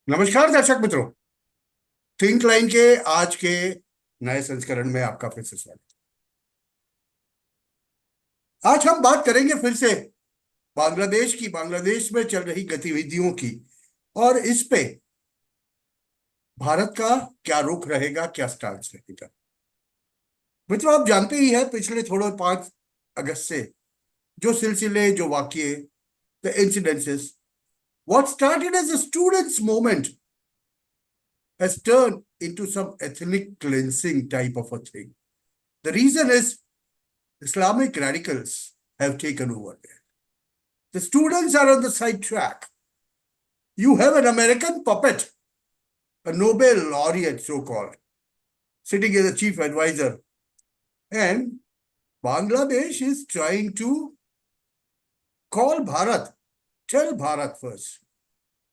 नमस्कार दर्शक मित्रों। थिंक लाइन के आज के नए संस्करण में आपका फिर से स्वागत है। आज हम बात करेंगे फिर से बांग्लादेश की, बांग्लादेश में चल रही गतिविधियों की, और इस पे भारत का क्या रुख रहेगा, क्या स्टांस रहेगा। मित्रों, आप जानते ही हैं पिछले थोड़े 5 अगस्त से जो सिलसिले, जो वाकये, the incidences, what started as a students movement has turned into some ethnic cleansing type of a thing. The reason is Islamic radicals have taken over there. The students are on the side track. You have an American puppet, a Nobel laureate, so called, sitting as a chief advisor. And Bangladesh is trying to call Bharat, tell Bharat first,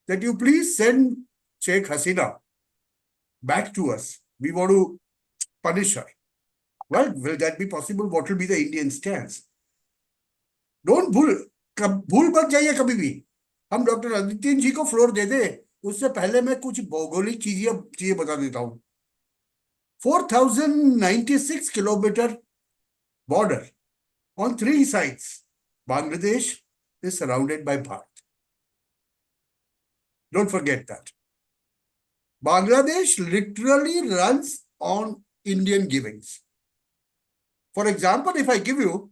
that you please send Sheikh Hasina back to us. We want to punish her. Well, will that be possible? What will be the Indian stance? Don't भूल मत जाइए कभी भी। हम doctor Adityan जी को floor दे दे, उससे पहले मैं कुछ भौगोलिक चीजें बता देता हूं। 4096 kilometre border on 3 sides. Bangladesh is surrounded by Bhatt. Don't forget that. Bangladesh literally runs on Indian givings. For example, if I give you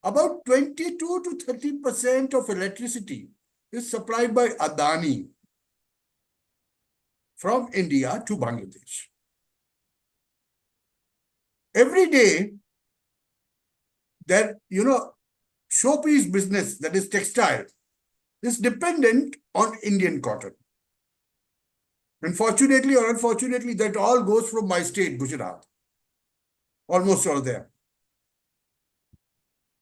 about 22 to 30% of electricity is supplied by Adani from India to Bangladesh. Every day, their, showpiece business, that is textile, is dependent on Indian cotton. And fortunately or unfortunately, that all goes from my state, Gujarat. Almost all there.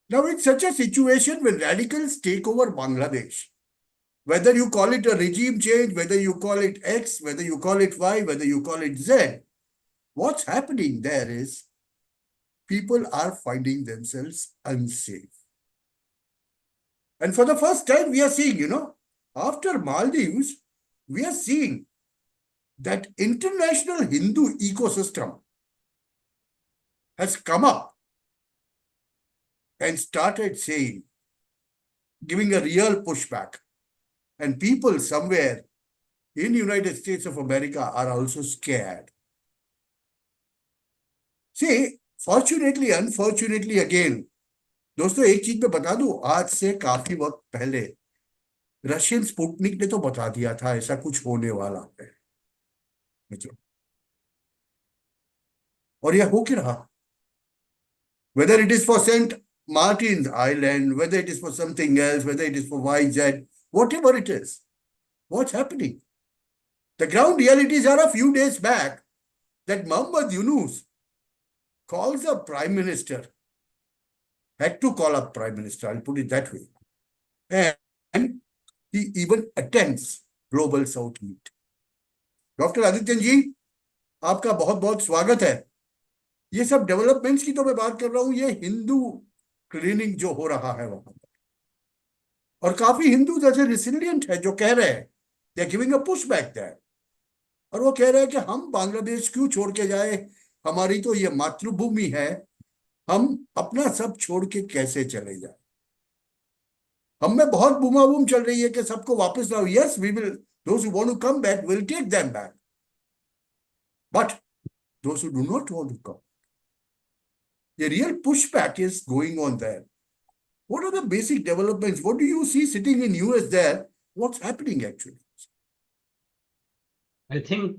Now, in such a situation, when radicals take over Bangladesh, whether you call it a regime change, whether you call it X, whether you call it Y, whether you call it Z, what's happening there is people are finding themselves unsafe. And for the first time, we are seeing, after Maldives, we are seeing that international Hindu ecosystem has come up and started saying, giving a real pushback. And people somewhere in United States of America are also scared. See, fortunately, unfortunately, again, दोस्तों एक चीज पे बता दूं, आज से काफी वक्त पहले रशियन स्पुतनिक ने तो बता दिया था ऐसा कुछ होने वाला है मित्रों, और यह हो क्या रहा। Whether it is for St. Martin's Island, whether it is for something else, whether it is for YZ, whatever it is, what's happening? The ground realities are a few days back that Muhammad Yunus calls a prime minister, had to call up prime minister, I'll put it that way. And he even attends Global South Meet. Doctor Adityan ji, आपका बहुत बहुत स्वागत है। ये सब developments की तो मैं बात कर रहा हूं, ये हिंदू क्लीनिंग जो हो रहा है वहां पर, और काफी हिंदू जैसे रिसिलियंट है जो कह रहे हैं, they are giving a push back that, और वो कह रहे हैं कि हम बांग्लादेश क्यों छोड़ के जाए, हमारी तो ये मातृभूमि है, हम अपना सब छोड़ के कैसे चले जाए। हम में बहुत बूमाबूम चल रही है कि सबको वापस लाओ। Yes, we will, those who want to come back will take them back, but those who do not want to come, a real pushback is going on there. What are the basic developments? What do you see sitting in US there? What's happening actually? I think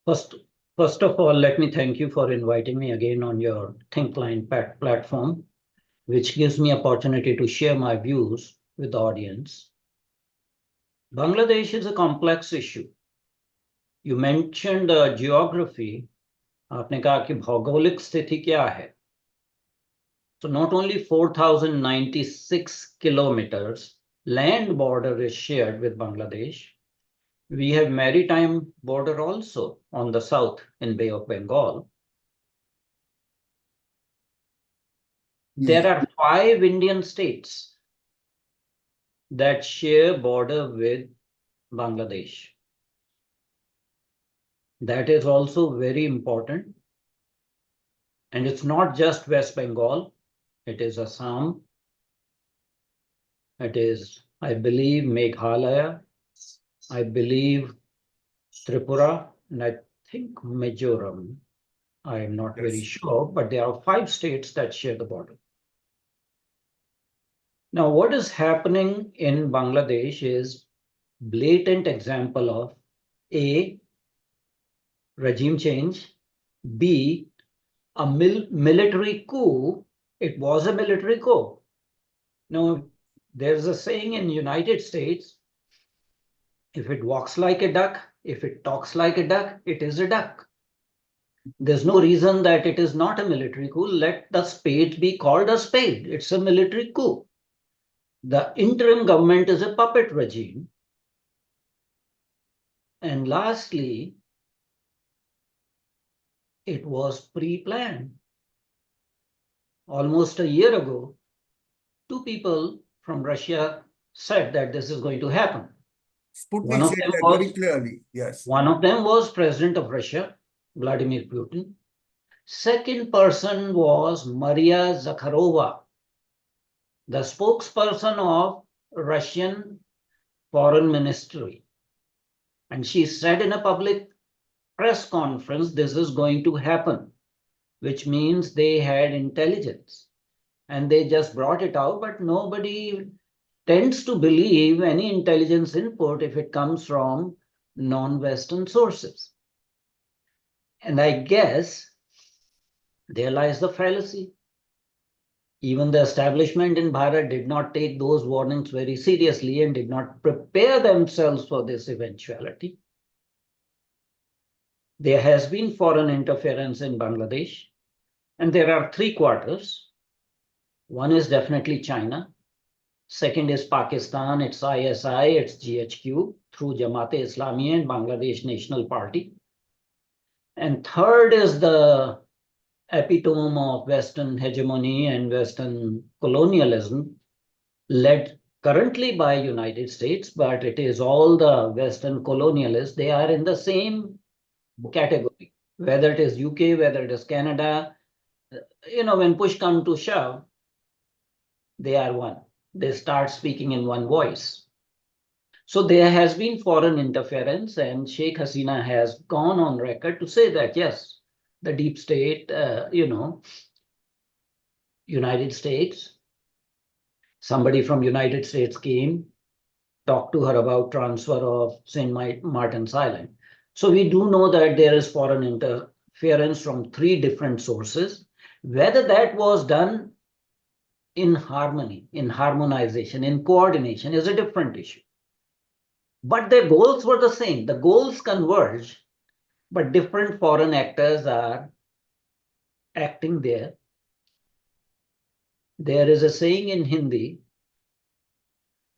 first of all, let me thank you for inviting me again on your Thinkline platform, which gives me opportunity to share my views with the audience. Bangladesh is a complex issue. You mentioned geography. आपने कहा कि भौगोलिक स्थिति क्या है? So not only 4,096 kilometers land border is shared with Bangladesh, we have maritime border also on the south in Bay of Bengal. There are 5 Indian states that share border with Bangladesh. That is also very important. And it's not just West Bengal, it is Assam, it is, I believe, Meghalaya, I believe Tripura, and I think Mizoram. I am not very sure, but there are 5 states that share the border. Now, what is happening in Bangladesh is blatant example of A, regime change, B, a military coup. It was a military coup. Now, there's a saying in United States, if it walks like a duck, if it talks like a duck, it is a duck. There's no reason that it is not a military coup. Let the spade be called a spade. It's a military coup. The interim government is a puppet regime. And lastly, it was pre-planned. Almost a year ago, 2 people from Russia said that this is going to happen. Sputnik said that very clearly, yes. One of them was President of Russia, Vladimir Putin. Second person was Maria Zakharova, the spokesperson of Russian Foreign Ministry. And she said in a public press conference, this is going to happen, which means they had intelligence. And they just brought it out, but nobody tends to believe any intelligence input if it comes from non-Western sources. And I guess there lies the fallacy. Even the establishment in Bharat did not take those warnings very seriously and did not prepare themselves for this eventuality. There has been foreign interference in Bangladesh, and there are 3 quarters. One is definitely China. Second is Pakistan, its ISI, its GHQ, through Jamaat-e-Islami and Bangladesh National Party. And third is the epitome of Western hegemony and Western colonialism, led currently by United States, but it is all the Western colonialists. They are in the same category, whether it is UK, whether it is Canada. When push comes to shove, they are one. They start speaking in one voice. So there has been foreign interference, and Sheikh Hasina has gone on record to say that, yes, the deep state, United States, somebody from United States came, talked to her about transfer of St. Martin's Island. So we do know that there is foreign interference from 3 different sources. Whether that was done in harmony, in harmonization, in coordination is a different issue. But their goals were the same. The goals converge, but different foreign actors are acting there. There is a saying in Hindi,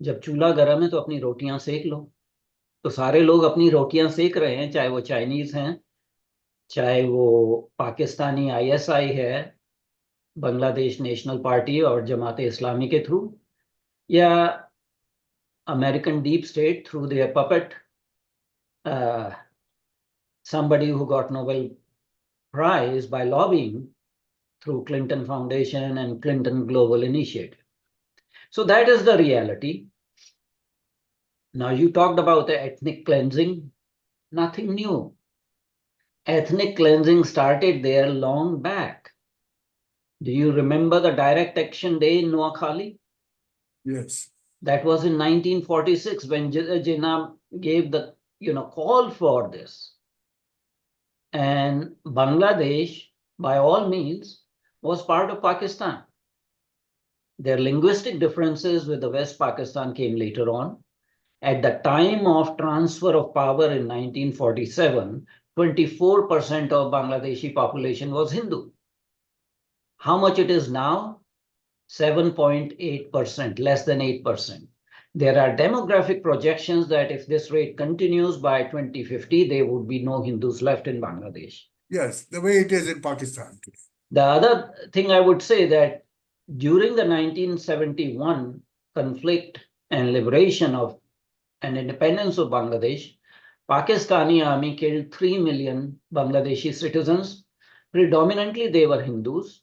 जब चूल्हा गर्म है तो अपनी रोटियां सेक लो. तो सारे लोग अपनी रोटियां सेक रहे हैं, चाहे वो चाइनीज हैं, चाहे वो पाकिस्तानी ISI है, बांग्लादेश नेशनल पार्टी और जमात इस्लामी के थ्रू, या American deep state through their puppet, somebody who got Nobel Prize by lobbying through Clinton Foundation and Clinton Global Initiative. So that is the reality. Now you talked about the ethnic cleansing, nothing new. Ethnic cleansing started there long back. Do you remember the Direct Action Day in Noakhali? Yes. That was in 1946 when Jinnah gave the call for this. And Bangladesh, by all means, was part of Pakistan. Their linguistic differences with the West Pakistan came later on. At the time of transfer of power in 1947, 24% of Bangladeshi population was Hindu. How much it is now? 7.8%, less than 8%. There are demographic projections that if this rate continues by 2050, there would be no Hindus left in Bangladesh. Yes, the way it is in Pakistan today. The other thing I would say that during the 1971 conflict and liberation of and independence of Bangladesh, Pakistani army killed 3 million Bangladeshi citizens. Predominantly, they were Hindus.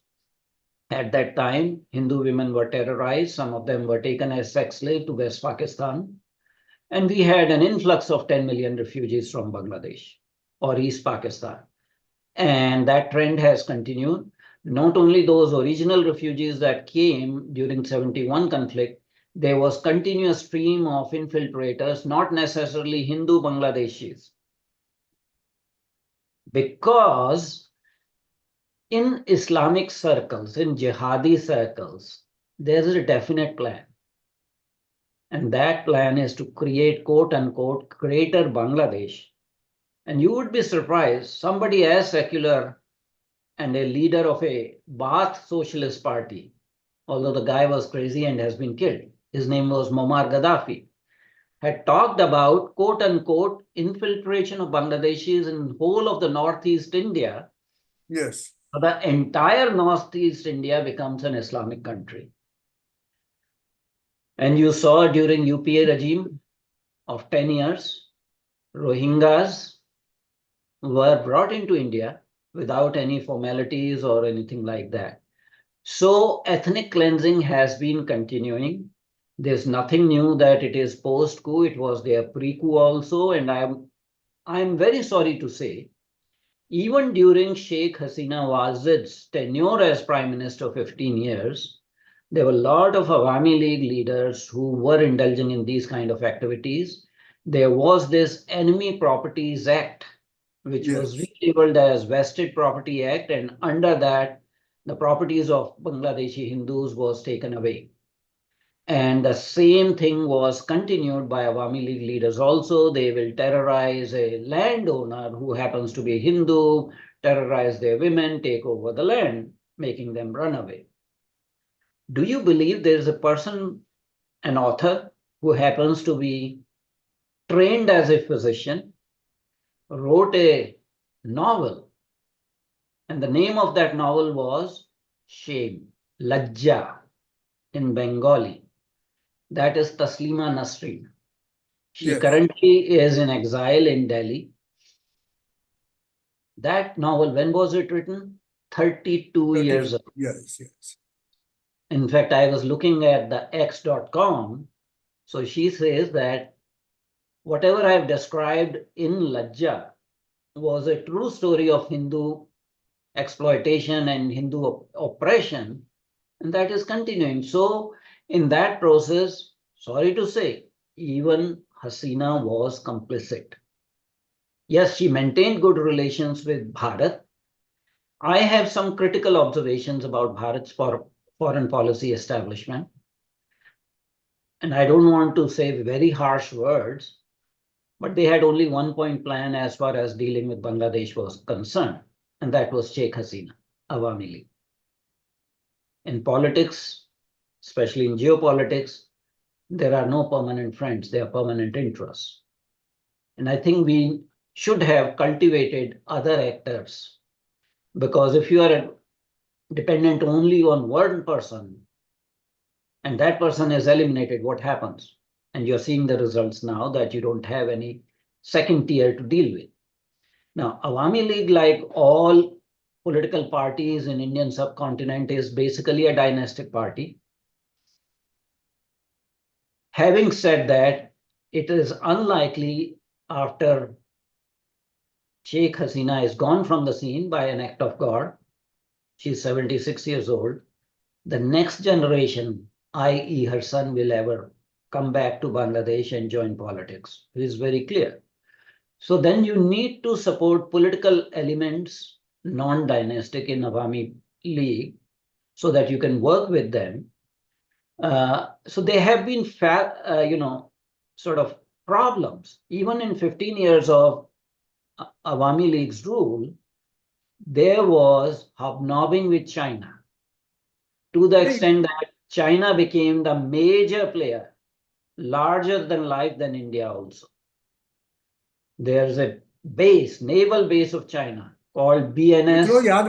At that time, Hindu women were terrorized. Some of them were taken as sex slaves to West Pakistan. And we had an influx of 10 million refugees from Bangladesh or East Pakistan. And that trend has continued. Not only those original refugees that came during 71 conflict, there was continuous stream of infiltrators, not necessarily Hindu Bangladeshis. Because in Islamic circles, in jihadi circles, there is a definite plan. And that plan is to create, quote unquote, greater Bangladesh. And you would be surprised, somebody as secular and a leader of a Ba'ath Socialist Party, although the guy was crazy and has been killed, his name was Muammar Gaddafi, had talked about, quote unquote, infiltration of Bangladeshis in whole of the Northeast India. Yes. So the entire Northeast India becomes an Islamic country. And you saw during UPA regime of 10 years, Rohingyas were brought into India without any formalities or anything like that. So ethnic cleansing has been continuing. There's nothing new that it is post-coup. It was there pre-coup also. And I'm very sorry to say, even during Sheikh Hasina Wajid's tenure as Prime Minister 15 years, there were a lot of Awami League leaders who were indulging in these kind of activities. There was this Enemy Properties Act, which was relabeled as Vested Property Act, and under that, the properties of Bangladeshi Hindus was taken away. And the same thing was continued by Awami League leaders also. They will terrorize a landowner who happens to be Hindu, terrorize their women, take over the land, making them run away. Do you believe there is a person, an author, who happens to be trained as a physician, wrote a novel, and the name of that novel was Shame, Lajja in Bengali. That is Taslima Nasreen. She currently is in exile in Delhi. That novel, when was it written? 32 years ago. Yes. In fact, I was looking at the X.com. So she says that whatever I've described in Lajja was a true story of Hindu exploitation and Hindu oppression, and that is continuing. So in that process, sorry to say, even Hasina was complicit. Yes, she maintained good relations with Bharat. I have some critical observations about Bharat's foreign policy establishment. And I don't want to say very harsh words, but they had only 1-point plan as far as dealing with Bangladesh was concerned, and that was Sheikh Hasina, Awami League. In politics, especially in geopolitics, there are no permanent friends, they are permanent interests. And I think we should have cultivated other actors, because if you are dependent only on one person and that person is eliminated, what happens? And you're seeing the results now that you don't have any second tier to deal with. Now, Awami League, like all political parties in Indian subcontinent, is basically a dynastic party. Having said that, it is unlikely after Sheikh Hasina is gone from the scene by an act of God, she's 76 years old, the next generation, i.e. her son, will ever come back to Bangladesh and join politics. It is very clear. So then you need to support political elements, non-dynastic in Awami League, so that you can work with them. So there have been, sort of problems. Even in 15 years of Awami League's rule, there was hobnobbing with China, to the extent that China became the major player, larger than life than India also. There's a base, naval base of China called BNS. मित्रों याद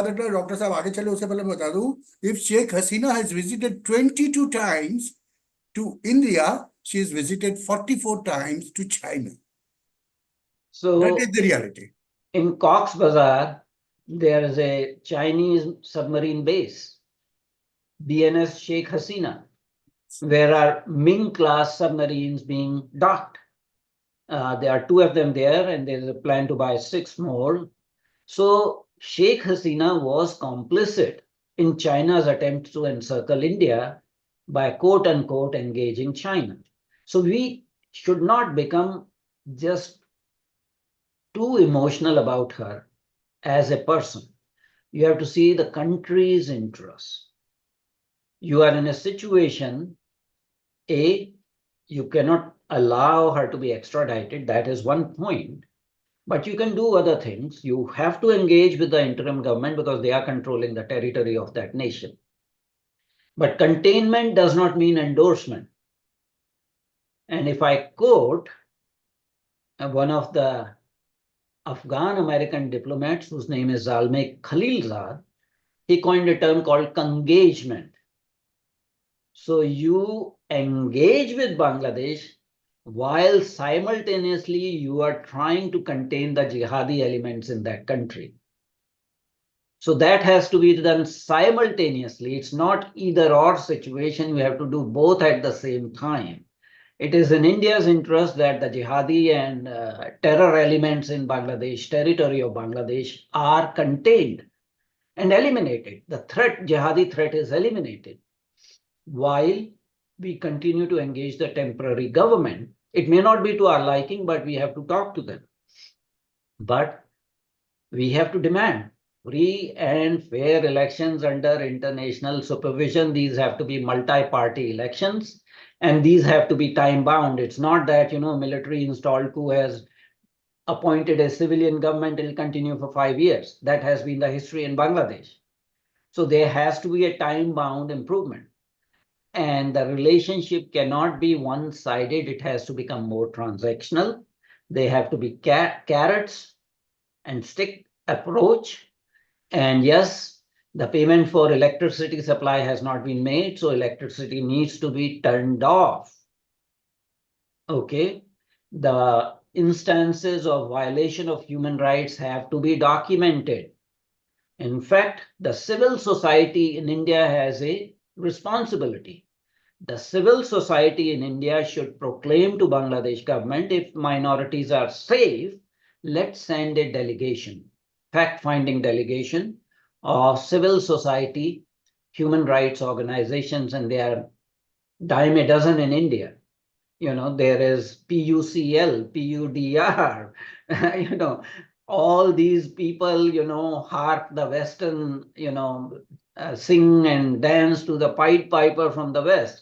रखना doctor साहब आगे चले उससे पहले बता दूं, if Sheikh Hasina has visited 22 times to India, she has visited 44 times to China. So that is the reality. in Cox's Bazar, there is a Chinese submarine base, BNS Sheikh Hasina, where are Ming-class submarines being docked. There are 2 of them there, and there is a plan to buy 6 more. So Sheikh Hasina was complicit in China's attempt to encircle India by quote unquote engaging China. So we should not become just too emotional about her as a person. You have to see the country's interests. You are in a situation, you cannot allow her to be extradited. That is one point. But you can do other things. You have to engage with the interim government because they are controlling the territory of that nation. But containment does not mean endorsement. And if I quote one of the Afghan American diplomats, whose name is Zalmay Khalilzad, he coined a term called congagement. So you engage with Bangladesh while simultaneously you are trying to contain the jihadi elements in that country. So that has to be done simultaneously. It's not either or situation. You have to do both at the same time. It is in India's interest that the jihadi and terror elements in Bangladesh, territory of Bangladesh, are contained and eliminated. The threat, jihadi threat, is eliminated while we continue to engage the temporary government. It may not be to our liking, but we have to talk to them. But we have to demand free and fair elections under international supervision. These have to be multi-party elections, and these have to be time-bound. It's not that, military installed coup has appointed a civilian government, it will continue for 5 years. That has been the history in Bangladesh. So there has to be a time-bound improvement. And the relationship cannot be one-sided. It has to become more transactional. They have to be carrots and stick approach. And yes, the payment for electricity supply has not been made, so electricity needs to be turned off. Okay, the instances of violation of human rights have to be documented. In fact, the civil society in India has a responsibility. The civil society in India should proclaim to Bangladesh government, if minorities are safe, let's send a delegation, fact-finding delegation of civil society, human rights organizations, and there are dime a dozen in India. There is PUCL, PUDR, all these people, hark the Western, sing and dance to the Pied Piper from the West.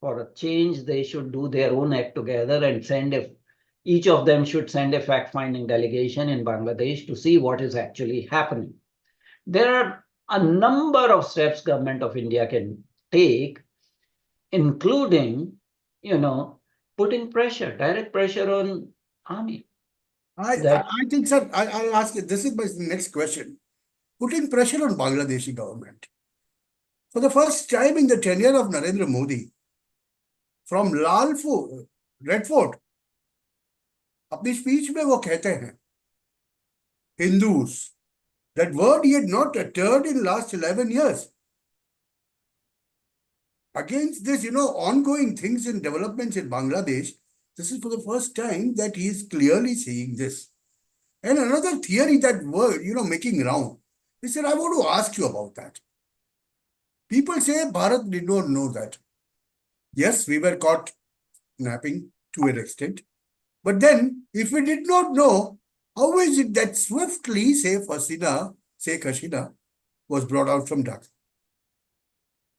For a change, they should do their own act together and each of them should send a fact-finding delegation in Bangladesh to see what is actually happening. There are a number of steps government of India can take, including, putting pressure, direct pressure on army. I think, sir, I'll ask you, this is my next question. Putting pressure on Bangladeshi government. For the first time in the tenure of Narendra Modi, from Red Fort, अपनी speech में वो कहते हैं, Hindus, that word he had not uttered in last 11 years. Against this, ongoing things and developments in Bangladesh, this is for the first time that he is clearly saying this. And another theory that word, making round, he said, I want to ask you about that. People say Bharat did not know that. Yes, we were caught napping to an extent. But then, if we did not know, how is it that swiftly, Sheikh Hasina, was brought out from Dhaka?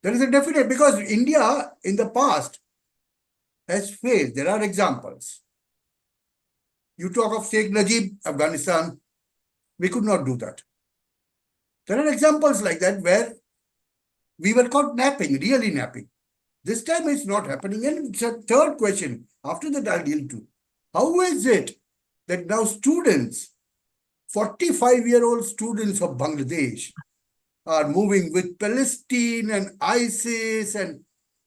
There is a definite, because India in the past has failed. There are examples. You talk of Sheikh Najib, Afghanistan, we could not do that. There are examples like that where we were caught napping, really napping. This time it's not happening. And it's a third question. After that, I'll deal to. How is it that now students, 45-year-old students of Bangladesh, are moving with Palestine and ISIS and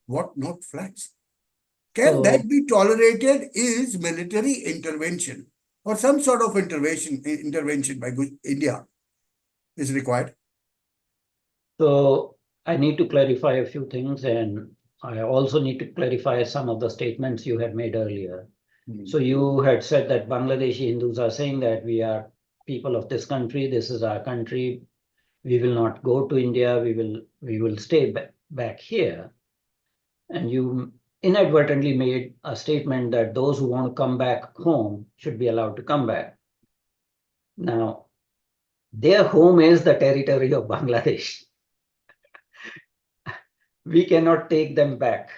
whatnot flags? Can So, that be tolerated is military intervention or some sort of intervention by India is required. so I need to clarify a few things, and I also need to clarify some of the statements you had made earlier. So you had said that Bangladeshi Hindus are saying that we are people of this country, this is our country, we will not go to India, we will stay back here. And you inadvertently made a statement that those who want to come back home should be allowed to come back. Now, their home is the territory of Bangladesh. We cannot take them back.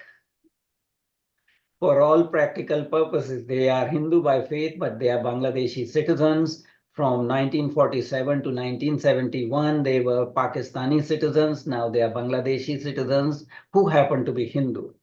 For all practical purposes, they are Hindu by faith, but they are Bangladeshi citizens. From 1947 to 1971, they were Pakistani citizens. Now they are Bangladeshi citizens who happen to be Hindu.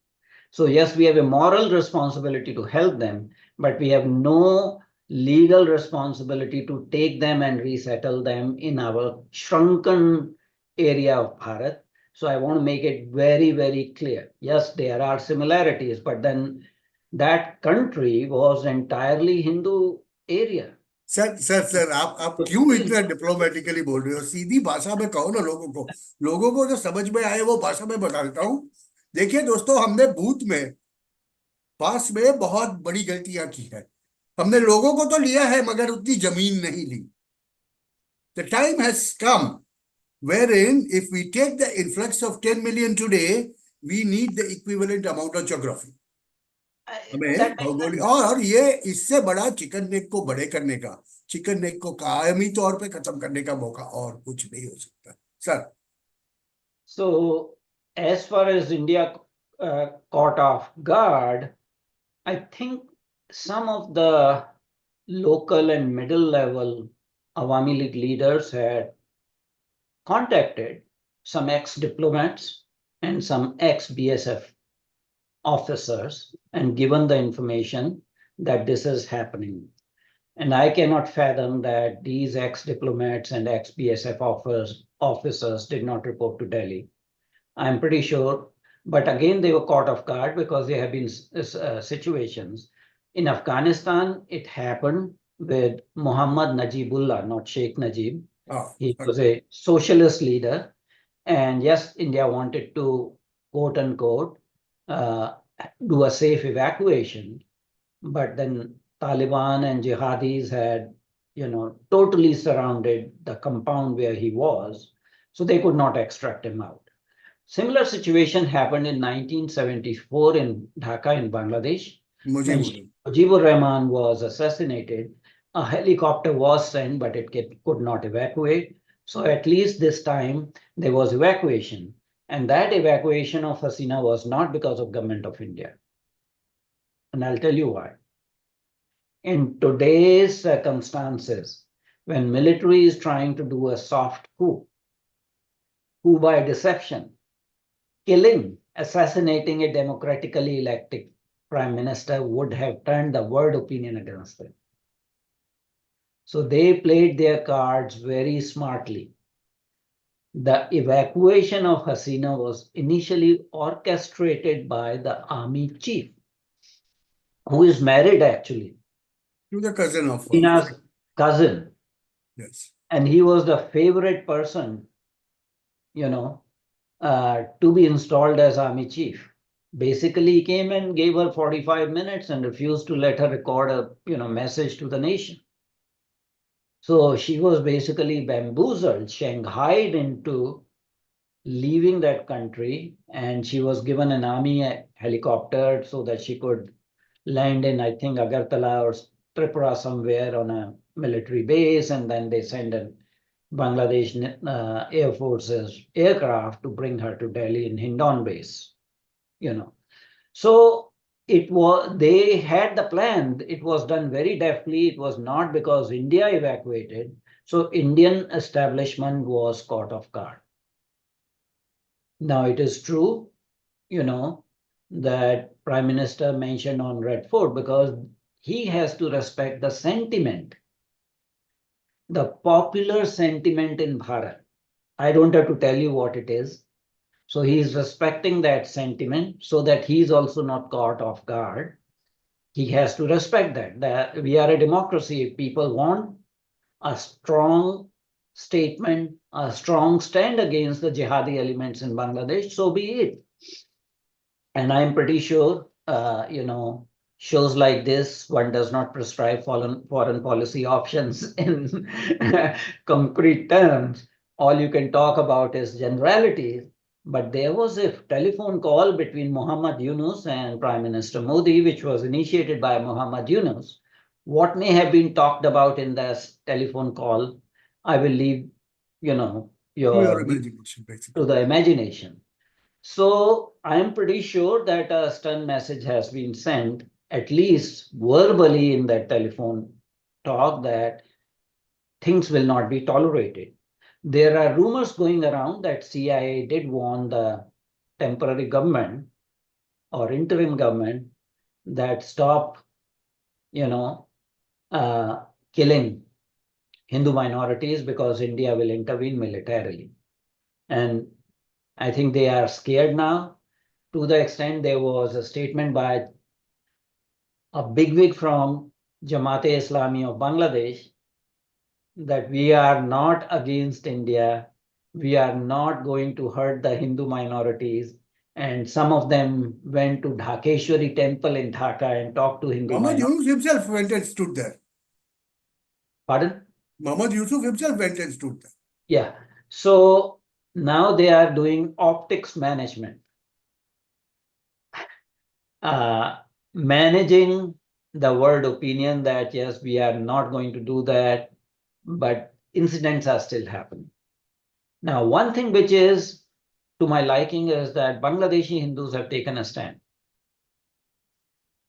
So yes, we have a moral responsibility to help them, but we have no legal responsibility to take them and resettle them in our shrunken area of Bharat. So I want to make it very, very clear. Yes, there are similarities, but then that country was entirely Hindu area. Sir आप क्यों इतना diplomatically बोल रहे हो? सीधी भाषा में कहो ना लोगों को जो समझ में आए वो भाषा में बता देता हूँ। देखिए दोस्तों, हमने बूथ में पास में बहुत बड़ी गलतियां की है। हमने लोगों को तो लिया है मगर उतनी जमीन नहीं ली। The time has come wherein if we take the influx of 10 million today, we need the equivalent amount of geography. हमें भौगोलिक और ये इससे बड़ा चिकन नेक को बड़े करने का, चिकन नेक को कायमी तौर पे खत्म करने का मौका और कुछ नहीं हो सकता sir. So as far as India caught off guard, I think some of the local and middle level Awami League leaders had contacted some ex-diplomats and some ex-BSF officers and given the information that this is happening. And I cannot fathom that these ex-diplomats and ex-BSF officers did not report to Delhi. I'm pretty sure, but again, they were caught off guard because there have been situations. In Afghanistan, it happened with Muhammad Najibullah, not Sheikh Najib. He was a socialist leader. And yes, India wanted to, quote unquote, do a safe evacuation. But then Taliban and jihadis had, totally surrounded the compound where he was. So they could not extract him out. Similar situation happened in 1974 in Dhaka in Bangladesh. When Mujibur Rahman was assassinated, a helicopter was sent, but it could not evacuate. So at least this time there was evacuation. And that evacuation of Hasina was not because of government of India. And I'll tell you why. In today's circumstances, when military is trying to do a soft coup by deception, killing, assassinating a democratically elected prime minister would have turned the world opinion against them. So they played their cards very smartly. The evacuation of Hasina was initially orchestrated by the army chief, who is married actually to the cousin of Hasina's cousin. Yes. And he was the favorite person, to be installed as army chief. Basically, he came and gave her 45 minutes and refused to let her record a message to the nation. So she was basically bamboozled, shanghaied into leaving that country, and she was given an army helicopter so that she could land in, I think, Agartala or Tripura somewhere on a military base, and then they send a Bangladesh Air Force's aircraft to bring her to Delhi in Hindon base, So they had the plan. It was done very deftly. It was not because India evacuated. So Indian establishment was caught off guard. Now it is true, that Prime Minister mentioned on Red Fort because he has to respect the sentiment, the popular sentiment in Bharat. I don't have to tell you what it is. So he is respecting that sentiment so that he is also not caught off guard. He has to respect that we are a democracy. If people want a strong statement, a strong stand against the jihadi elements in Bangladesh, so be it. And I'm pretty sure, shows like this, one does not prescribe foreign policy options in concrete terms. All you can talk about is generalities. But there was a telephone call between Muhammad Yunus and Prime Minister Modi, which was initiated by Muhammad Yunus. What may have been talked about in this telephone call, I will leave, To your imagination, basically. to the imagination. So I'm pretty sure that a stern message has been sent, at least verbally in that telephone talk, that things will not be tolerated. There are rumors going around that CIA did warn the temporary government or interim government that stop, killing Hindu minorities because India will intervene militarily. And I think they are scared now, to the extent there was a statement by a bigwig from Jamaat-e-Islami of Bangladesh that we are not against India, we are not going to hurt the Hindu minorities. And some of them went to Dhakeshwari temple in Dhaka and talked to Hindu Muhammad minorities. Yunus himself went and stood there. Pardon? Muhammad Yusuf himself went and stood there. Yeah. So now they are doing optics management. Managing the world opinion that yes, we are not going to do that, but incidents are still happening. Now, one thing which is to my liking is that Bangladeshi Hindus have taken a stand.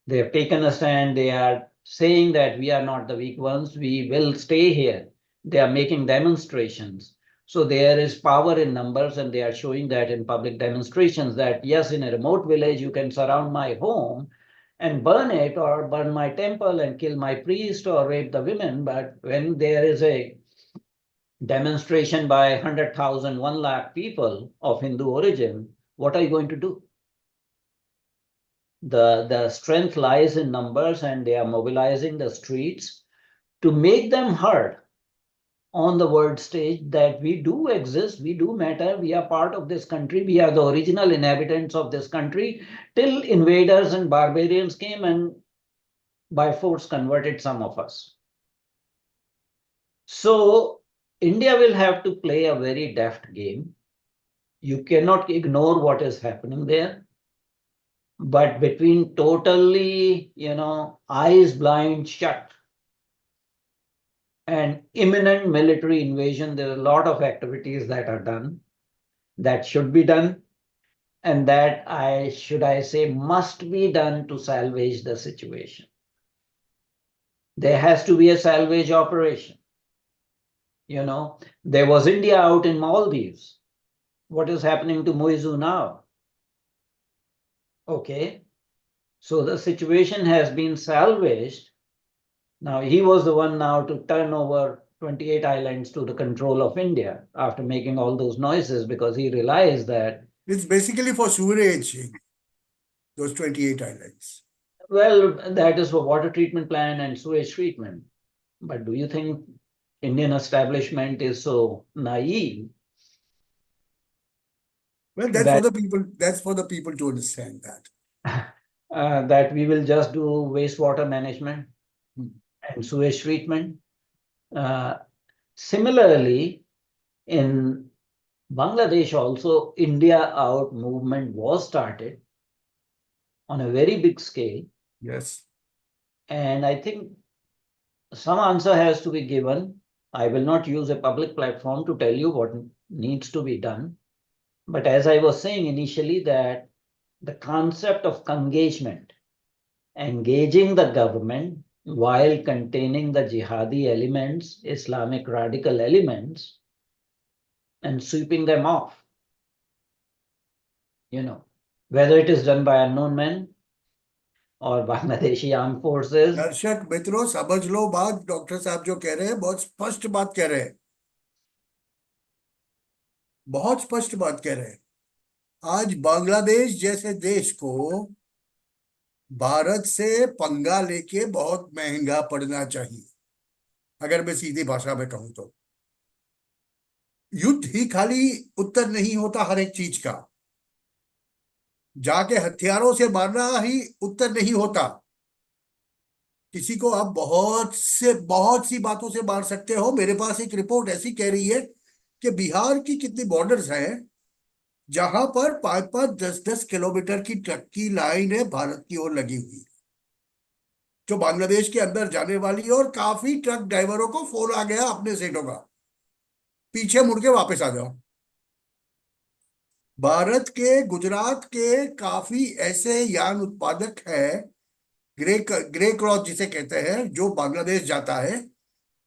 They have taken a stand. They are saying that we are not the weak ones. We will stay here. They are making demonstrations. So there is power in numbers, and they are showing that in public demonstrations that yes, in a remote village, you can surround my home and burn it, or burn my temple and kill my priest, or rape the women. But when there is a demonstration by 100,000, 1 lakh people of Hindu origin, what are you going to do? The strength lies in numbers, and they are mobilizing the streets to make them heard on the world stage that we do exist, we do matter, we are part of this country, we are the original inhabitants of this country, till invaders and barbarians came and by force converted some of us. So India will have to play a very deft game. You cannot ignore what is happening there. But between totally, eyes blind shut and imminent military invasion, there are a lot of activities that are done, that should be done, and that should I say, must be done to salvage the situation. There has to be a salvage operation. There was India out in Maldives. What is happening to Moizu now? Okay. So the situation has been salvaged. Now he was the one now to turn over 28 islands to the control of India after making all those noises, because he realized that. It's basically for sewerage, those 28 islands. Well, that is for water treatment plant and sewage treatment. But do you think Indian establishment is so naive? Well, that's for the people. That's for the people to understand that. That we will just do wastewater management and sewage treatment. Similarly, in Bangladesh also, India Out movement was started on a very big scale. Yes. And I think some answer has to be given. I will not use a public platform to tell you what needs to be done. But as I was saying initially, that the concept of engagement, engaging the government while containing the jihadi elements, Islamic radical elements, and sweeping them off. Whether it is done by unknown men or Bangladeshi armed forces. दर्शक मित्रों, समझ लो बात, doctor साहब जो कह रहे हैं बहुत स्पष्ट बात कह रहे हैं, बहुत स्पष्ट बात कह रहे हैं. आज बांग्लादेश जैसे देश को भारत से पंगा लेके बहुत महंगा पड़ना चाहिए, अगर मैं सीधी भाषा में कहूं तो। युद्ध ही खाली उत्तर नहीं होता हर एक चीज का, जाके हथियारों से मारना ही उत्तर नहीं होता। किसी को आप बहुत सी बातों से मार सकते हो। मेरे पास एक रिपोर्ट ऐसी कह रही है कि बिहार की कितनी बॉर्डर्स हैं जहां पर 5-5, 10-10 किलोमीटर की ट्रक की लाइन है भारत की ओर लगी हुई, जो बांग्लादेश के अंदर जाने वाली है। और काफी ट्रक ड्राइवरों को फोन आ गया अपने सेठों का, पीछे मुड़ के वापस आ जाओ। भारत के गुजरात के काफी ऐसे यान उत्पादक है, ग्रे ग्रे क्रॉस जिसे कहते हैं, जो बांग्लादेश जाता है।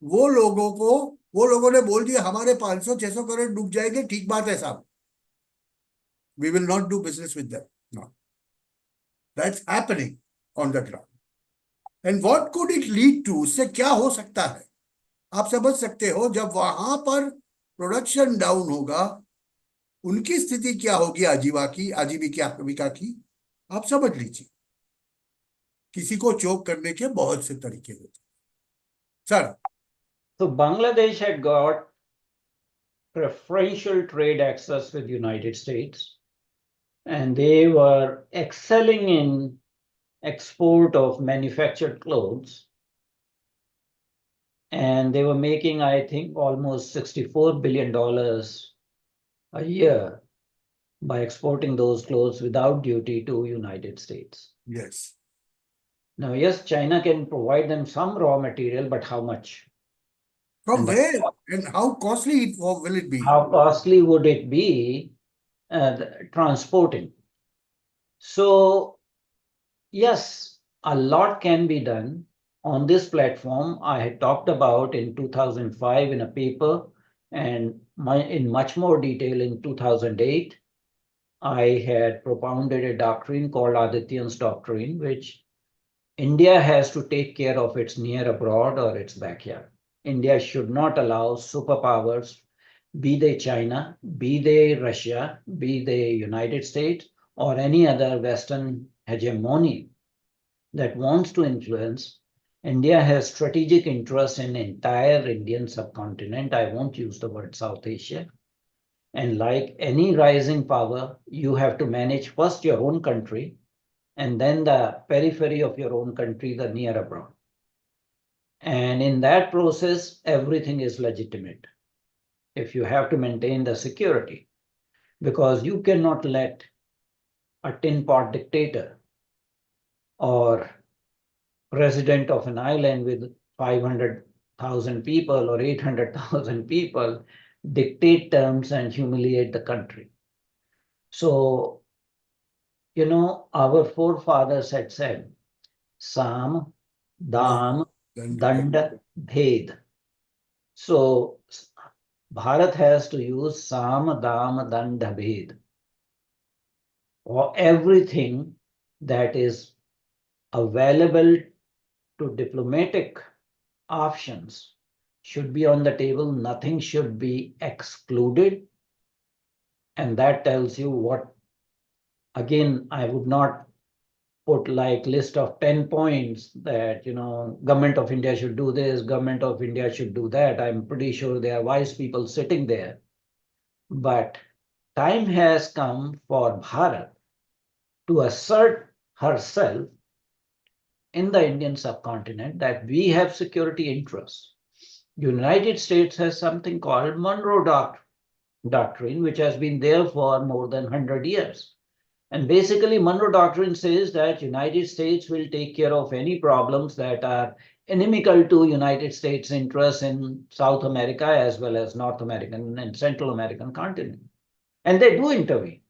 वो लोगों को वो लोगों ने बोल दिया हमारे 500-600 करोड़ डूब जाएंगे। ठीक बात है साहब, we will not do business with them. No, that's happening on the ground. And what could it lead to, उससे क्या हो सकता है? आप समझ सकते हो, जब वहां पर प्रोडक्शन डाउन होगा, उनकी स्थिति क्या होगी, आजीविका की। आप समझ लीजिए, किसी को चोक करने के बहुत से तरीके होते हैं sir. So Bangladesh had got preferential trade access with the United States, and they were excelling in export of manufactured clothes. And they were making, I think, almost $64 billion a year by exporting those clothes without duty to United States. Yes. Now, yes, China can provide them some raw material, but how much? From And where and how costly will it be? how costly would it be transporting? So, yes, a lot can be done on this platform. I had talked about in 2005 in a paper, and in much more detail in 2008. I had propounded a doctrine called Adityan's doctrine, which India has to take care of its near abroad or its backyard. India should not allow superpowers, be they China, be they Russia, be they United States, or any other Western hegemony that wants to influence. India has strategic interests in the entire Indian subcontinent. I won't use the word South Asia. And like any rising power, you have to manage first your own country and then the periphery of your own country, the near abroad. And in that process, everything is legitimate if you have to maintain the security, because you cannot let a tin pot dictator or president of an island with 500,000 people or 800,000 people dictate terms and humiliate the country. So, our forefathers had said, Sam, Dam, Dand, Bhed. So, Bharat has to use Sam, Dam, Dand, Bhed for everything that is available to diplomatic options should be on the table. Nothing should be excluded. And that tells you what, again, I would not put like list of 10 points that, government of India should do this, government of India should do that. I'm pretty sure there are wise people sitting there. But time has come for Bharat to assert herself in the Indian subcontinent that we have security interests. United States has something called Monroe Doctrine, which has been there for more than 100 years. And basically, Monroe Doctrine says that United States will take care of any problems that are inimical to United States interests in South America as well as North American and Central American continent. And they do intervene.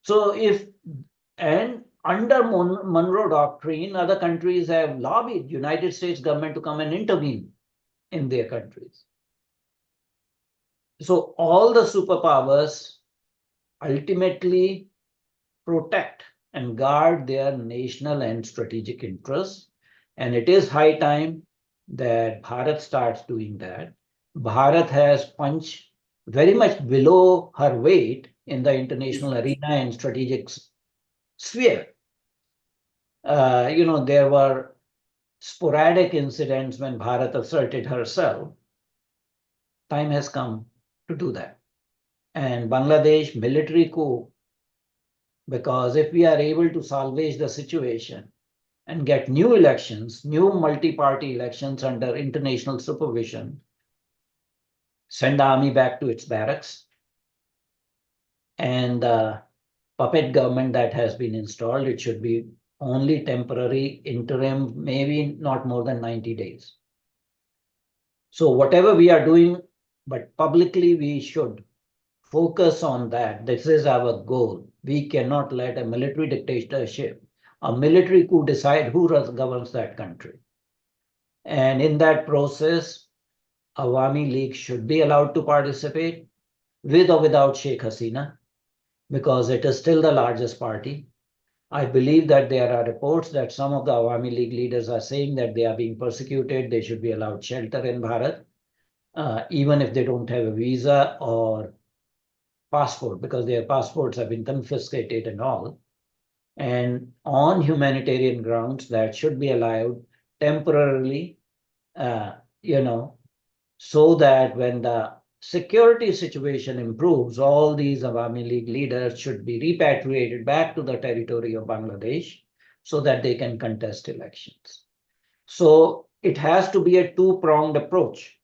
So and under Monroe Doctrine, other countries have lobbied United States government to come and intervene in their countries. So all the superpowers ultimately protect and guard their national and strategic interests. And it is high time that Bharat starts doing that. Bharat has punched very much below her weight in the international arena and strategic sphere. There were sporadic incidents when Bharat asserted herself. Time has come to do that. And Bangladesh military coup, because if we are able to salvage the situation and get new elections, new multi-party elections under international supervision, send the army back to its barracks, and the puppet government that has been installed, it should be only temporary, interim, maybe not more than 90 days. So whatever we are doing, but publicly we should focus on that. This is our goal. We cannot let a military dictatorship, a military coup decide who governs that country. And in that process, Awami League should be allowed to participate with or without Sheikh Hasina, because it is still the largest party. I believe that there are reports that some of the Awami League leaders are saying that they are being persecuted. They should be allowed shelter in Bharat, even if they don't have a visa or passport, because their passports have been confiscated and all. And on humanitarian grounds, that should be allowed temporarily, so that when the security situation improves, all these Awami League leaders should be repatriated back to the territory of Bangladesh so that they can contest elections. So it has to be a two-pronged approach.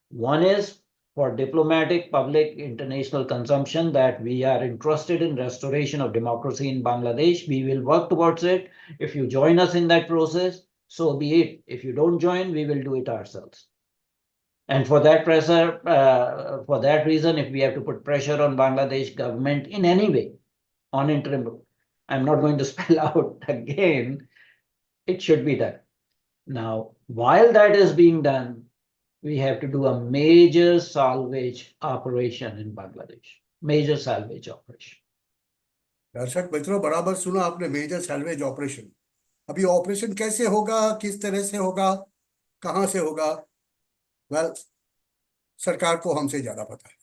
One is for diplomatic, public, international consumption, that we are interested in restoration of democracy in Bangladesh. We will work towards it. If you join us in that process, so be it. If you don't join, we will do it ourselves. And for that reason, if we have to put pressure on Bangladesh government in any way, on interim, I'm not going to spell out again, it should be done. Now, while that is being done, we have to do a major salvage operation in Bangladesh. Major salvage operation. दर्शक मित्रों, बराबर सुना आपने, major salvage operation. अभी operation कैसे होगा, किस तरह से होगा, कहां से होगा, वेल सरकार को हमसे ज्यादा पता है,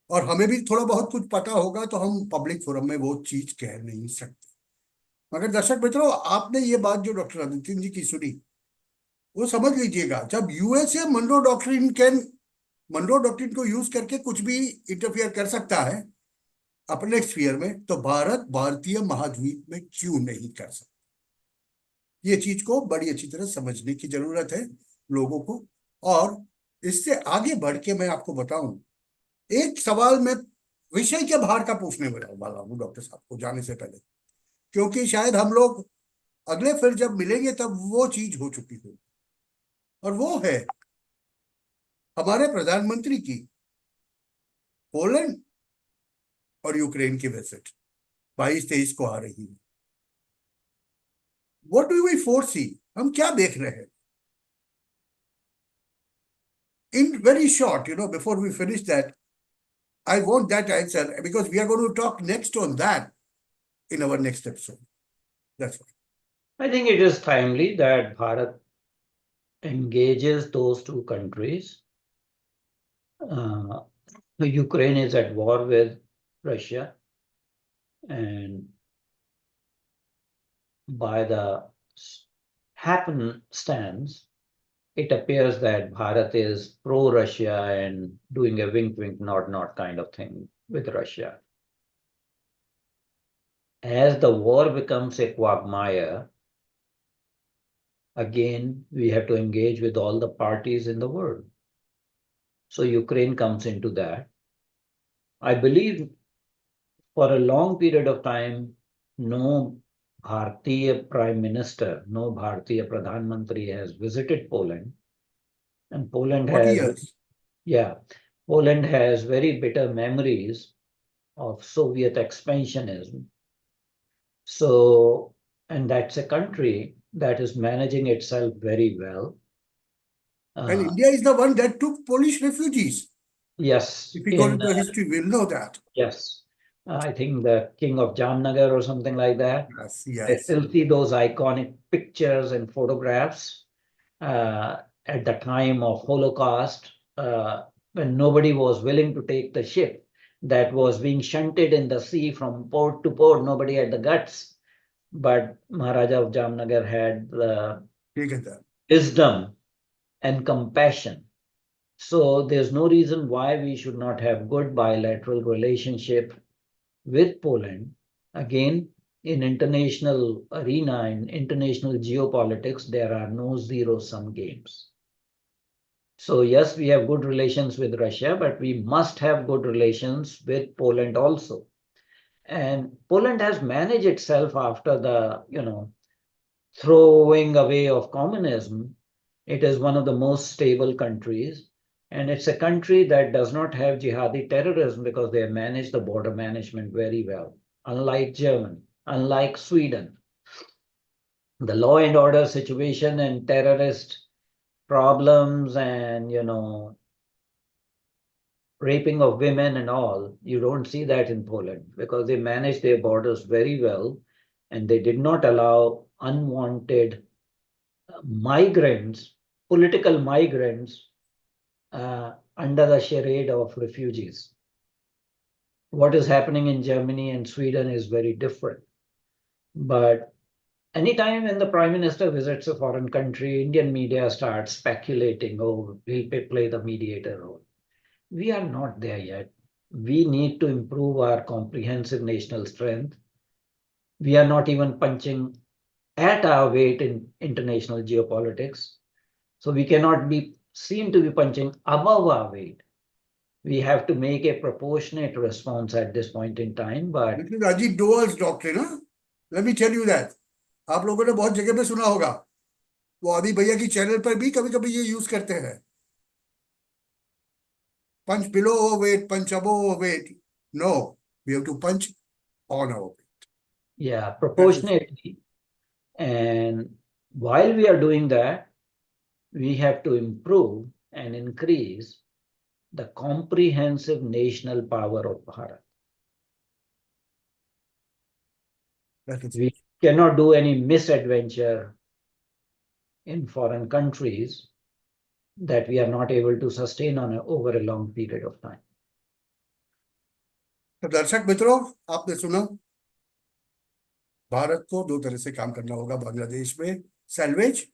और हमें भी थोड़ा बहुत कुछ पता होगा, तो हम पब्लिक फोरम में वो चीज कह नहीं सकते। मगर दर्शक मित्रों, आपने ये बात जो डॉक्टर आदित्यन जी की सुनी, वो समझ लीजिएगा, जब यूएसए मनरो डॉक्ट्रिन को यूज करके कुछ भी इंटरफियर कर सकता है अपने स्फीयर में, तो भारत भारतीय महाद्वीप में क्यों नहीं कर सकता? ये चीज को बड़ी अच्छी तरह समझने की जरूरत है लोगों को। और इससे आगे बढ़ के मैं आपको बताऊं, एक सवाल मैं विषय के बाहर का पूछने वाला हूं डॉक्टर साहब को जाने से पहले, क्योंकि शायद हम लोग अगले फिर जब मिलेंगे तब वो चीज हो चुकी होगी, और वो है हमारे प्रधानमंत्री की पोलैंड और यूक्रेन की विजिट 22-23 को आ रही है। What do we foresee? हम क्या देख रहे हैं? In very short, before we finish that, I want that answer, because we are going to talk next on that in our next episode. That's why. I think it is timely that Bharat engages those two countries. Ukraine is at war with Russia, and by the happenstance, it appears that Bharat is pro-Russia and doing a wink-wink, nod-nod kind of thing with Russia. As the war becomes a quagmire, again, we have to engage with all the parties in the world. So Ukraine comes into that. I believe for a long period of time, no Bharatiya Prime Minister, no Bharatiya Pradhan Mantri has visited Poland. And Poland 40 has, years. Poland has very bitter memories of Soviet expansionism. So, and that's a country that is managing itself very well. And India is the one that took Polish refugees. Yes. If we go into history, we'll know that. Yes. I think the king of Jamnagar or something like that. Yes. I still see those iconic pictures and photographs at the time of Holocaust, when nobody was willing to take the ship. that was being shunted in the sea from port to port. Nobody had the guts, but Maharaja of Jamnagar had the ठीक है sir wisdom and compassion. So there's no reason why we should not have good bilateral relationship with Poland. Again, in international arena, in international geopolitics, there are no zero-sum games. So yes, we have good relations with Russia, but we must have good relations with Poland also. And Poland has managed itself after the, throwing away of communism. It is one of the most stable countries. And it's a country that does not have jihadi terrorism because they manage the border management very well. Unlike Germany, unlike Sweden, the law and order situation and terrorist problems and, raping of women and all, you don't see that in Poland because they manage their borders very well and they did not allow unwanted migrants, political migrants, under the charade of refugees. What is happening in Germany and Sweden is very different. But anytime when the prime minister visits a foreign country, Indian media starts speculating, oh, he'll play the mediator role. We are not there yet. We need to improve our comprehensive national strength. We are not even punching at our weight in international geopolitics. So we cannot be seen to be punching above our weight. We have to make a proportionate response at this point in time. But This is Ajit Doval's doctrine, huh? Let me tell you that. आप लोगों ने बहुत जगह पे सुना होगा वो अभी भैया की चैनल पर भी कभी कभी ये यूज करते हैं punch below our weight, punch above our weight. No, we have to punch on our weight. yeah, proportionately. And while we are doing that, we have to improve and increase the comprehensive national power of Bharat. We cannot do any misadventure in foreign countries that we are not able to sustain over a long period of time. तो दर्शक मित्रों आपने सुना भारत को दो तरह से काम करना होगा बांग्लादेश में सैल्वेज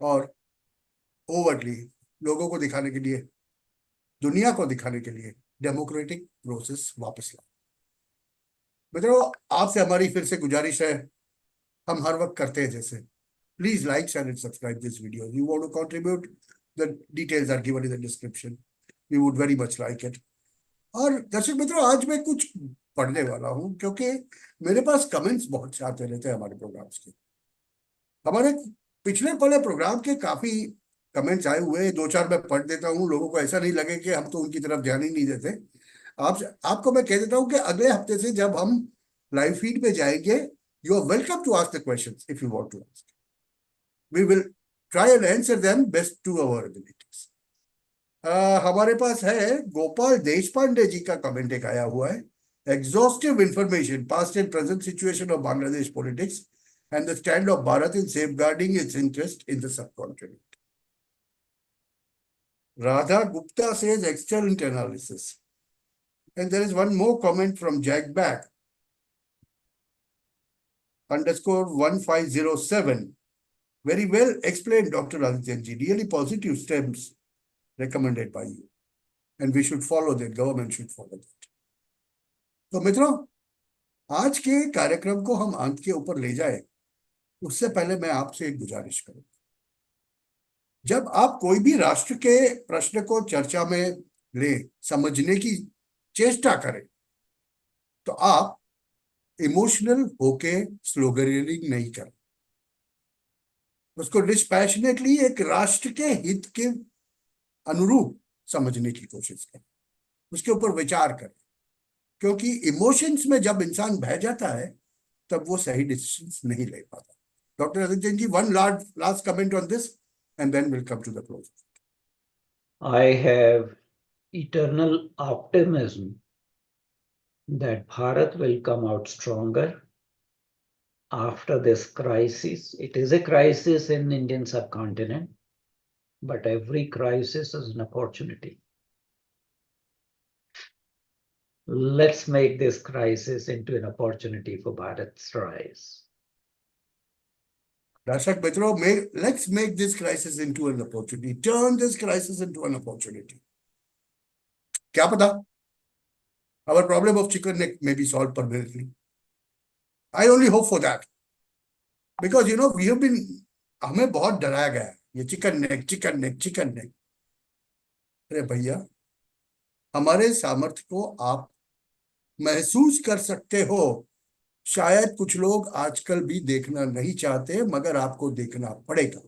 और ओवरटली लोगों को दिखाने के लिए दुनिया को दिखाने के लिए डेमोक्रेटिक प्रोसेस वापस ला मित्रों आपसे हमारी फिर से गुजारिश है हम हर वक्त करते हैं जैसे please like share and subscribe this video you want to contribute the details are given in the description we would very much like it और दर्शक मित्रों आज मैं कुछ पढ़ने वाला हूं क्योंकि मेरे पास कमेंट्स बहुत से आते रहते हैं हमारे प्रोग्राम्स के हमारे पिछले वाले प्रोग्राम के काफी कमेंट्स आए हुए दो चार मैं पढ़ देता हूं लोगों को ऐसा नहीं लगे कि हम तो उनकी तरफ ध्यान ही नहीं देते आपको मैं कह देता हूं कि अगले हफ्ते से जब हम लाइव फीड में जाएंगे you are welcome to ask the questions if you want to ask we will try and answer them best to our abilities हमारे पास है गोपाल देशपांडे जी का कमेंट एक आया हुआ है exhaustive information past and present situation of Bangladesh politics and the stand of Bharat in safeguarding its interest in the subcontinent. Radha Gupta says excellent analysis. And there is one more comment from Jackback _1507. Very well explained, Dr. Adityanjee. Really positive steps recommended by you. And we should follow that. Government should follow that. तो मित्रों आज के कार्यक्रम को हम अंत के ऊपर ले जाए उससे पहले मैं आपसे एक गुजारिश करूं जब आप कोई भी राष्ट्र के प्रश्न को चर्चा में ले समझने की चेष्टा करें तो आप इमोशनल होके स्लोगनिंग नहीं करें उसको डिस्पैशनेटली एक राष्ट्र के हित के अनुरूप समझने की कोशिश करें उसके ऊपर विचार करें क्योंकि इमोशंस में जब इंसान बह जाता है तब वो सही डिसीजंस नहीं ले पाता doctor Adityan ji one last comment on this and then will come to the close I have eternal optimism that Bharat will come out stronger after this crisis. It is a crisis in Indian subcontinent, but every crisis is an opportunity. Let's make this crisis into an opportunity for Bharat's rise. दर्शक मित्रों, let's make this crisis into an opportunity. Turn this crisis into an opportunity. क्या पता? Our problem of chicken neck may be solved permanently. I only hope for that. Because, you know, we have been, हमें बहुत डराया गया है, ये chicken neck, chicken neck, chicken neck. अरे भैया, हमारे सामर्थ्य को आप महसूस कर सकते हो. शायद कुछ लोग आजकल भी देखना नहीं चाहते, मगर आपको देखना पड़ेगा.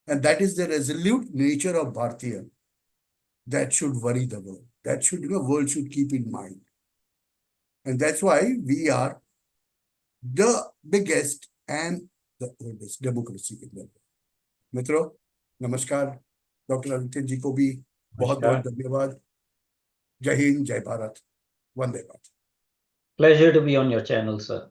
And that is the resolute nature of Bharatiya. That should worry the world. That should, you know, world should keep in mind. And that's why we are the biggest and the oldest democracy in the world. मित्रों, नमस्कार. Doctor Adityan जी को भी बहुत बहुत धन्यवाद. जय हिंद, जय Bharat, Vande Mataram. Pleasure to be on your channel, sir.